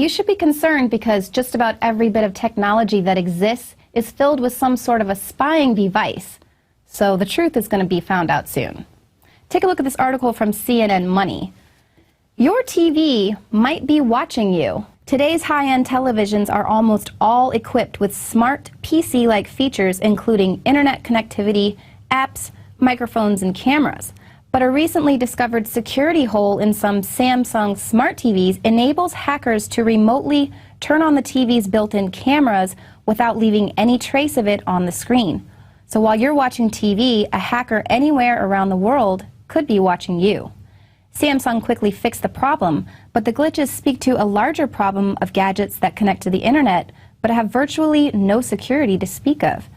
you should be concerned because just about every bit of technology that exists is filled with some sort of a spying device. So the truth is going to be found out soon. Take a look at this article from CNN Money. Your TV might be watching you. Today's high-end televisions are almost all equipped with smart PC-like features, including internet connectivity, apps, microphones, and cameras. But a recently discovered security hole in some Samsung smart TVs enables hackers to remotely turn on the TV's built-in cameras without leaving any trace of it on the screen. So while you're watching TV, a hacker anywhere around the world could be watching you. Samsung quickly fixed the problem, but the glitches speak to a larger problem of gadgets that connect to the internet but have virtually no security to speak of.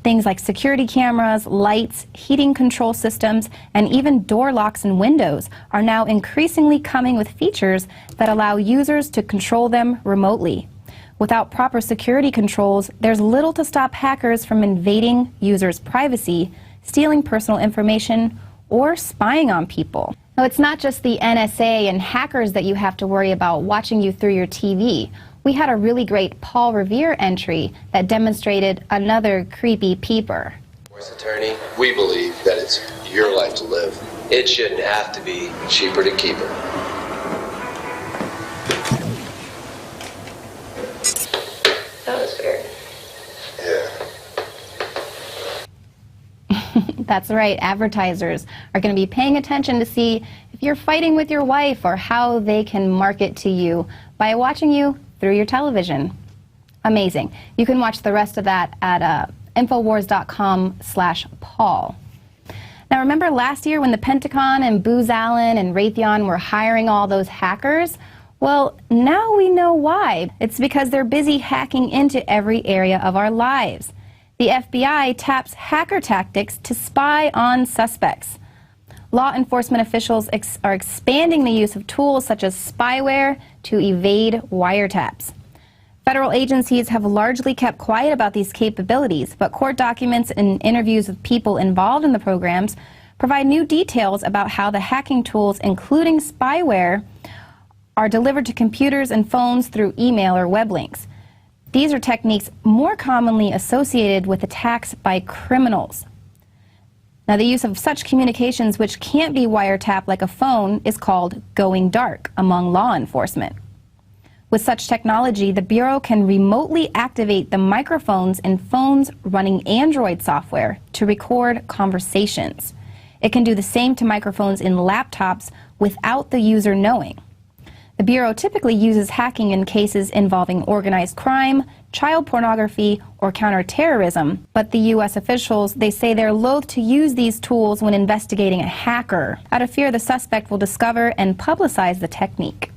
Things like security cameras, lights, heating control systems, and even door locks and windows are now increasingly coming with features that allow users to control them remotely. Without proper security controls, there's little to stop hackers from invading users' privacy, stealing personal information, or spying on people. Now, it's not just the NSA and hackers that you have to worry about watching you through your TV. We had a really great Paul Revere entry that demonstrated another creepy peeper. Divorce attorney, we believe that it's your life to live. It shouldn't have to be cheaper to keep her. That was weird. Yeah. That's right, advertisers are going to be paying attention to see if you're fighting with your wife or how they can market to you by watching you through your television. Amazing. You can watch the rest of that at infowars.com/Paul. Now remember last year when the Pentagon and Booz Allen and Raytheon were hiring all those hackers? Well, now we know why. It's because they're busy hacking into every area of our lives. The FBI taps hacker tactics to spy on suspects. Law enforcement officials are expanding the use of tools such as spyware to evade wiretaps. Federal agencies have largely kept quiet about these capabilities, but court documents and interviews with people involved in the programs provide new details about how the hacking tools, including spyware, are delivered to computers and phones through email or web links. These are techniques more commonly associated with attacks by criminals. Now, the use of such communications which can't be wiretapped like a phone is called going dark among law enforcement. With such technology, the Bureau can remotely activate the microphones in phones running Android software to record conversations. It can do the same to microphones in laptops without the user knowing. The Bureau typically uses hacking in cases involving organized crime, child pornography, or counterterrorism, but the U.S. officials, they say they're loath to use these tools when investigating a hacker, out of fear the suspect will discover and publicize the technique.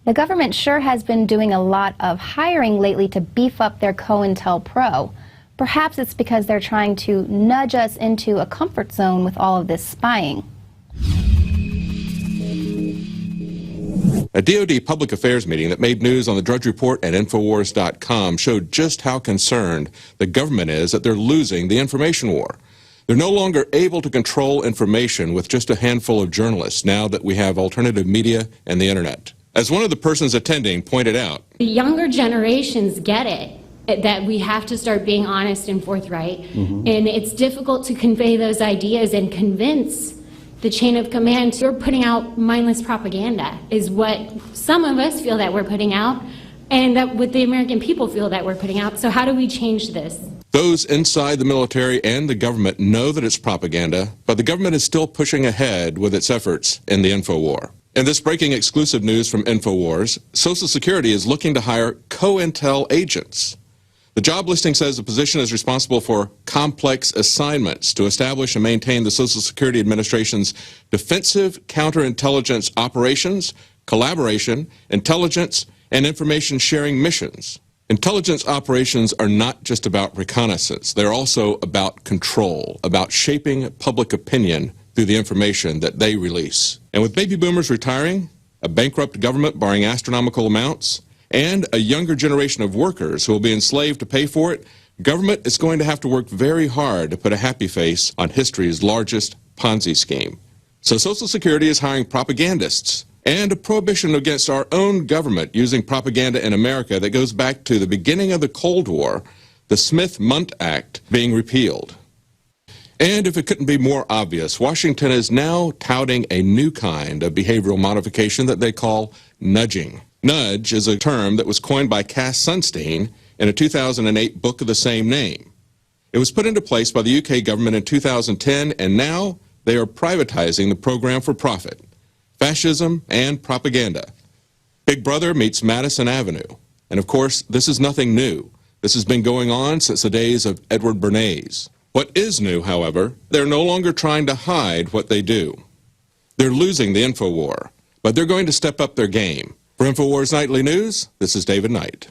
The government sure has been doing a lot of hiring lately to beef up their COINTELPRO. Perhaps it's because they're trying to nudge us into a comfort zone with all of this spying. A DoD public affairs meeting that made news on the Drudge Report at INFOWARS.com showed just how concerned the government is that they're losing the information war. They're no longer able to control information with just a handful of journalists now that we have alternative media and the internet. As one of the persons attending pointed out, the younger generations get it, that we have to start being honest and forthright, and it's difficult to convey those ideas and convince the chain of command. You're putting out mindless propaganda is what some of us feel that we're putting out, and that what the American people feel that we're putting out. So how do we change this? Those inside the military and the government know that it's propaganda, but the government is still pushing ahead with its efforts in the info war. In this breaking exclusive news from INFOWARS, Social Security is looking to hire COINTEL agents. The job listing says the position is responsible for complex assignments to establish and maintain the Social Security Administration's defensive counterintelligence operations, collaboration, intelligence, and information sharing missions. Intelligence operations are not just about reconnaissance. They're also about control, about shaping public opinion through the information that they release. And with baby boomers retiring, a bankrupt government borrowing astronomical amounts, and a younger generation of workers who will be enslaved to pay for it, government is going to have to work very hard to put a happy face on history's largest Ponzi scheme. So Social Security is hiring propagandists, and a prohibition against our own government using propaganda in America that goes back to the beginning of the Cold War, the Smith-Mundt Act, being repealed. And if it couldn't be more obvious, Washington is now touting a new kind of behavioral modification that they call nudging. Nudge is a term that was coined by Cass Sunstein in a 2008 book of the same name. It was put into place by the UK government in 2010, and now they are privatizing the program for profit. Fascism and propaganda. Big Brother meets Madison Avenue. And of course, this is nothing new. This has been going on since the days of Edward Bernays. What is new, however, they're no longer trying to hide what they do. They're losing the InfoWar, but they're going to step up their game. For InfoWars Nightly News, this is David Knight.